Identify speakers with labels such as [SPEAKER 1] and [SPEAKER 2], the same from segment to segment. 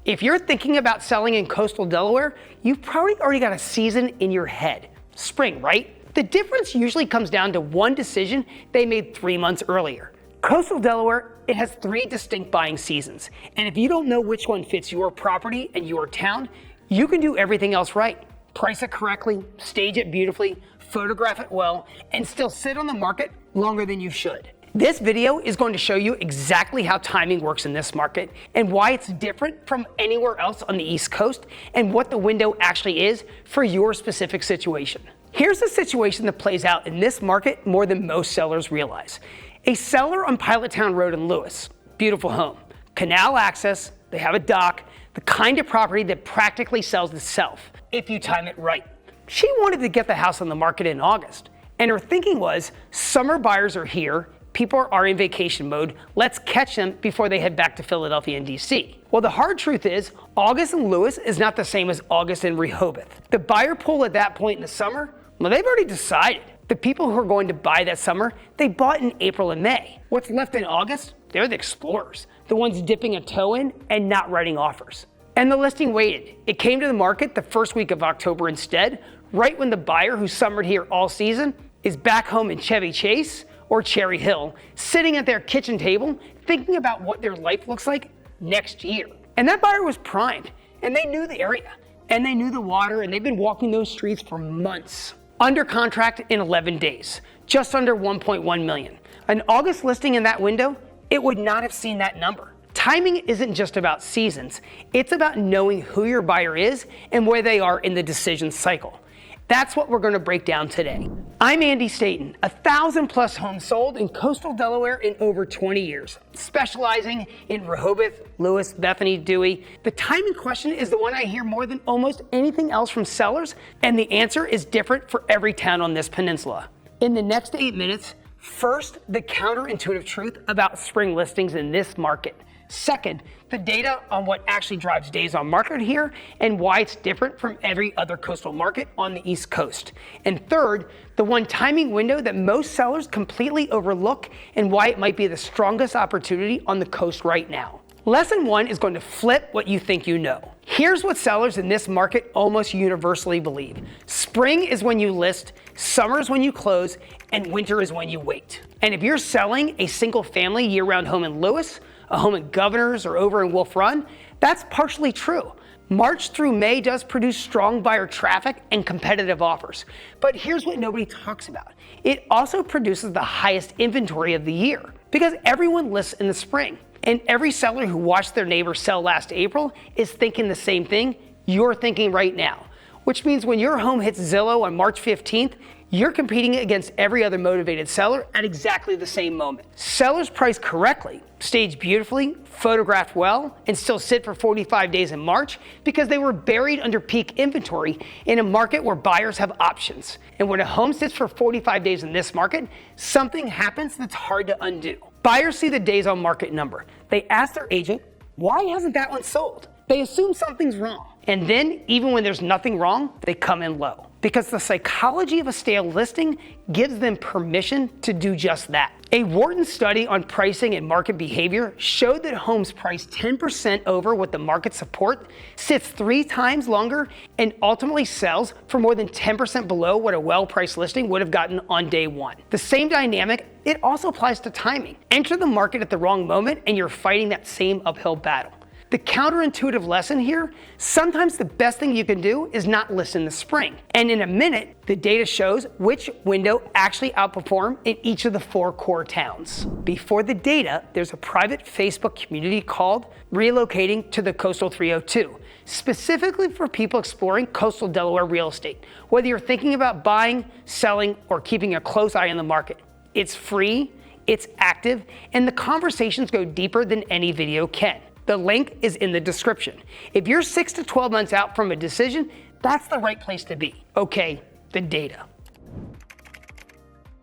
[SPEAKER 1] If you're thinking about selling in coastal Delaware, you've probably already got a season in your head. Spring, right? The difference usually comes down to one decision they made 3 months earlier. Coastal Delaware, it has 3 distinct buying seasons. And if you don't know which one fits your property and your town, you can do everything else right. Price it correctly, stage it beautifully, photograph it well, and still sit on the market longer than you should. This video is going to show you exactly how timing works in this market and why it's different from anywhere else on the East Coast and what the window actually is for your specific situation. Here's the situation that plays out in this market more than most sellers realize. A seller on Pilot Town Road in Lewes, beautiful home, canal access, they have a dock, the kind of property that practically sells itself if you time it right. She wanted to get the house on the market in August, and her thinking was, summer buyers are here, people are in vacation mode, let's catch them before they head back to Philadelphia and DC. Well, the hard truth is, August in Lewes is not the same as August in Rehoboth. The buyer pool at that point in the summer, well, they've already decided. The people who are going to buy that summer, they bought in April and May. What's left in August? They're the explorers, the ones dipping a toe in and not writing offers. And the listing waited. It came to the market the first week of October instead, right when the buyer who summered here all season is back home in Chevy Chase or Cherry Hill, sitting at their kitchen table, thinking about what their life looks like next year. And that buyer was primed, and they knew the area, and they knew the water, and they've been walking those streets for months. Under contract in 11 days, just under 1.1 million. An August listing in that window, it would not have seen that number. Timing isn't just about seasons, it's about knowing who your buyer is and where they are in the decision cycle. That's what we're going to break down today. I'm Andy Staton, 1,000+ homes sold in coastal Delaware in over 20 years, specializing in Rehoboth, Lewes, Bethany, Dewey. The timing question is the one I hear more than almost anything else from sellers, and the answer is different for every town on this peninsula. In the next 8 minutes, first, the counterintuitive truth about spring listings in this market. Second, the data on what actually drives days on market here and why it's different from every other coastal market on the East Coast. And third, the one timing window that most sellers completely overlook and why it might be the strongest opportunity on the coast right now. Lesson 1 is going to flip what you think you know. Here's what sellers in this market almost universally believe. Spring is when you list, summer is when you close, and winter is when you wait. And if you're selling a single family year-round home in Lewes, a home in Governors or over in Wolf Run, that's partially true. March through May does produce strong buyer traffic and competitive offers. But here's what nobody talks about. It also produces the highest inventory of the year because everyone lists in the spring. And every seller who watched their neighbor sell last April is thinking the same thing you're thinking right now. Which means when your home hits Zillow on March 15th, you're competing against every other motivated seller at exactly the same moment. Sellers price correctly, stage beautifully, photographed well, and still sit for 45 days in March because they were buried under peak inventory in a market where buyers have options. And when a home sits for 45 days in this market, something happens that's hard to undo. Buyers see the days on market number. They ask their agent, why hasn't that one sold? They assume something's wrong. And then, even when there's nothing wrong, they come in low. Because the psychology of a stale listing gives them permission to do just that. A Wharton study on pricing and market behavior showed that homes priced 10% over what the market support sits 3 times longer and ultimately sells for more than 10% below what a well-priced listing would have gotten on day one. The same dynamic, it also applies to timing. Enter the market at the wrong moment and you're fighting that same uphill battle. The counterintuitive lesson here, sometimes the best thing you can do is not list in the spring. And in a minute, the data shows which window actually outperformed in each of the 4 core towns. Before the data, there's a private Facebook community called Relocating to the Coastal 302, specifically for people exploring coastal Delaware real estate, whether you're thinking about buying, selling, or keeping a close eye on the market. It's free, it's active, and the conversations go deeper than any video can. The link is in the description. If you're 6 to 12 months out from a decision, that's the right place to be. Okay, the data.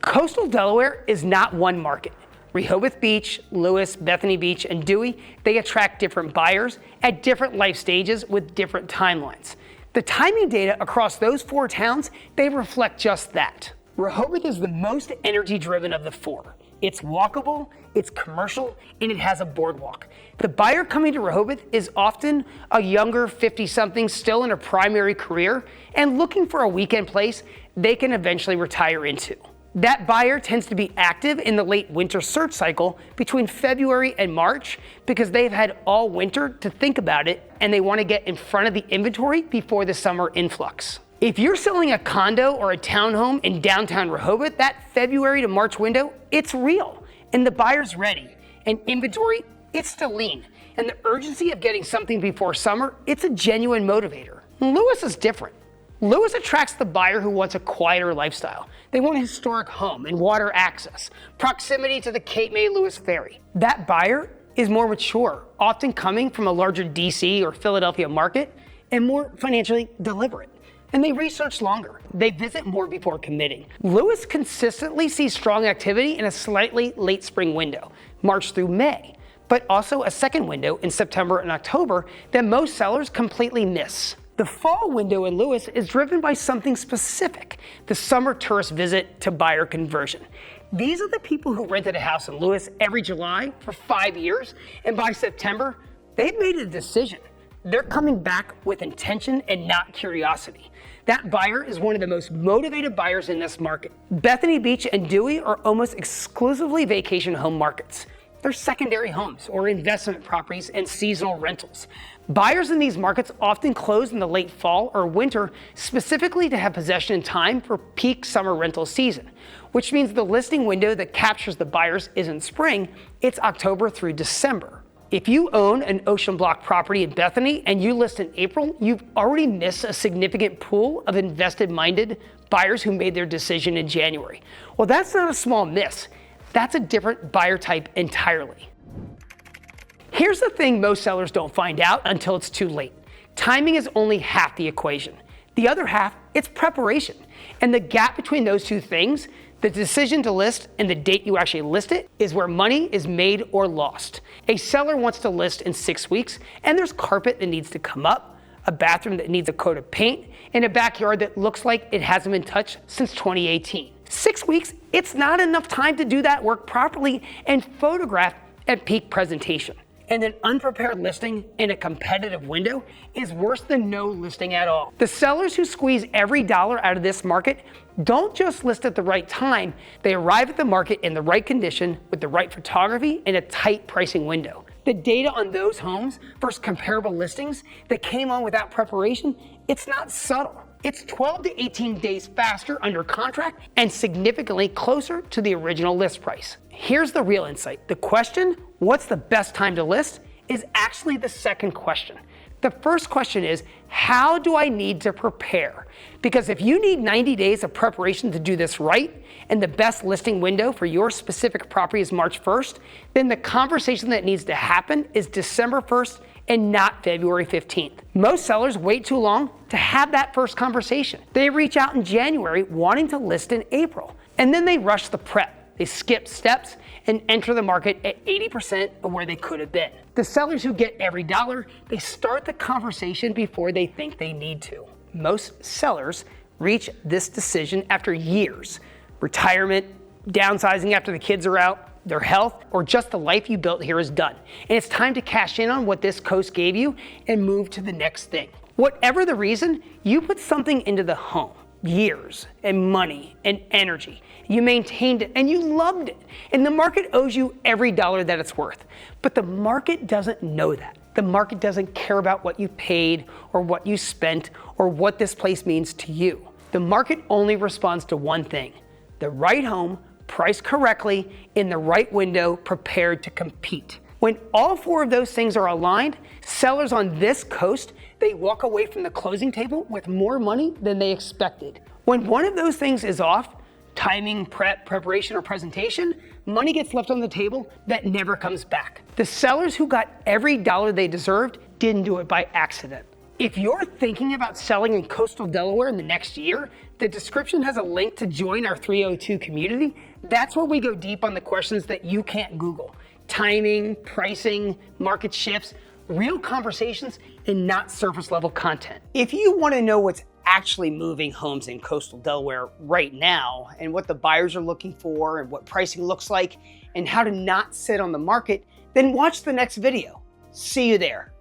[SPEAKER 1] Coastal Delaware is not one market. Rehoboth Beach, Lewes, Bethany Beach, and Dewey, they attract different buyers at different life stages with different timelines. The timing data across those 4 towns, they reflect just that. Rehoboth is the most energy-driven of the 4. It's walkable, it's commercial, and it has a boardwalk. The buyer coming to Rehoboth is often a younger 50-something still in a primary career and looking for a weekend place they can eventually retire into. That buyer tends to be active in the late winter search cycle between February and March because they've had all winter to think about it and they want to get in front of the inventory before the summer influx. If you're selling a condo or a townhome in downtown Rehoboth, that February to March window, it's real and the buyer's ready. And inventory, it's still lean. And the urgency of getting something before summer, it's a genuine motivator. Lewes is different. Lewes attracts the buyer who wants a quieter lifestyle. They want a historic home and water access, proximity to the Cape May Lewes ferry. That buyer is more mature, often coming from a larger DC or Philadelphia market, and more financially deliberate. And they research longer. They visit more before committing. Lewes consistently sees strong activity in a slightly late spring window, March through May, but also a second window in September and October that most sellers completely miss. The fall window in Lewes is driven by something specific, the summer tourist visit to buyer conversion. These are the people who rented a house in Lewes every July for 5 years, and by September, they've made a decision. They're coming back with intention and not curiosity. That buyer is one of the most motivated buyers in this market. Bethany Beach and Dewey are almost exclusively vacation home markets. They're secondary homes or investment properties and seasonal rentals. Buyers in these markets often close in the late fall or winter specifically to have possession in time for peak summer rental season, which means the listing window that captures the buyers isn't spring, it's October through December. If you own an ocean block property in Bethany and you list in April, you've already missed a significant pool of invested-minded buyers who made their decision in January. Well, that's not a small miss. That's a different buyer type entirely. Here's the thing most sellers don't find out until it's too late. Timing is only half the equation. The other half, it's preparation. And the gap between those two things, the decision to list and the date you actually list it, is where money is made or lost. A seller wants to list in 6 weeks, and there's carpet that needs to come up, a bathroom that needs a coat of paint, and a backyard that looks like it hasn't been touched since 2018. 6 weeks, it's not enough time to do that work properly and photograph at peak presentation. And an unprepared listing in a competitive window is worse than no listing at all. The sellers who squeeze every dollar out of this market don't just list at the right time, they arrive at the market in the right condition with the right photography and a tight pricing window. The data on those homes versus comparable listings that came on without preparation, it's not subtle. It's 12 to 18 days faster under contract and significantly closer to the original list price. Here's the real insight. The question, what's the best time to list, is actually the second question. The first question is, how do I need to prepare? Because if you need 90 days of preparation to do this right, and the best listing window for your specific property is March 1st, then the conversation that needs to happen is December 1st and not February 15th. Most sellers wait too long to have that first conversation. They reach out in January wanting to list in April, and then they rush the prep. They skip steps and enter the market at 80% of where they could have been. The sellers who get every dollar, they start the conversation before they think they need to. Most sellers reach this decision after years. Retirement, downsizing after the kids are out, their health, or just the life you built here is done. And it's time to cash in on what this coast gave you and move to the next thing. Whatever the reason, you put something into the home. Years and money and energy. You maintained it and you loved it. And the market owes you every dollar that it's worth. But the market doesn't know that. The market doesn't care about what you paid or what you spent or what this place means to you. The market only responds to one thing: the right home, priced correctly, in the right window, prepared to compete. When all four of those things are aligned, sellers on this coast, they walk away from the closing table with more money than they expected. When one of those things is off, timing, preparation, or presentation, money gets left on the table that never comes back. The sellers who got every dollar they deserved didn't do it by accident. If you're thinking about selling in coastal Delaware in the next year, the description has a link to join our 302 community. That's where we go deep on the questions that you can't Google. Timing, pricing, market shifts, real conversations, and not surface level content. If you want to know what's actually moving homes in coastal Delaware right now and what the buyers are looking for and what pricing looks like and how to not sit on the market, then watch the next video. See you there.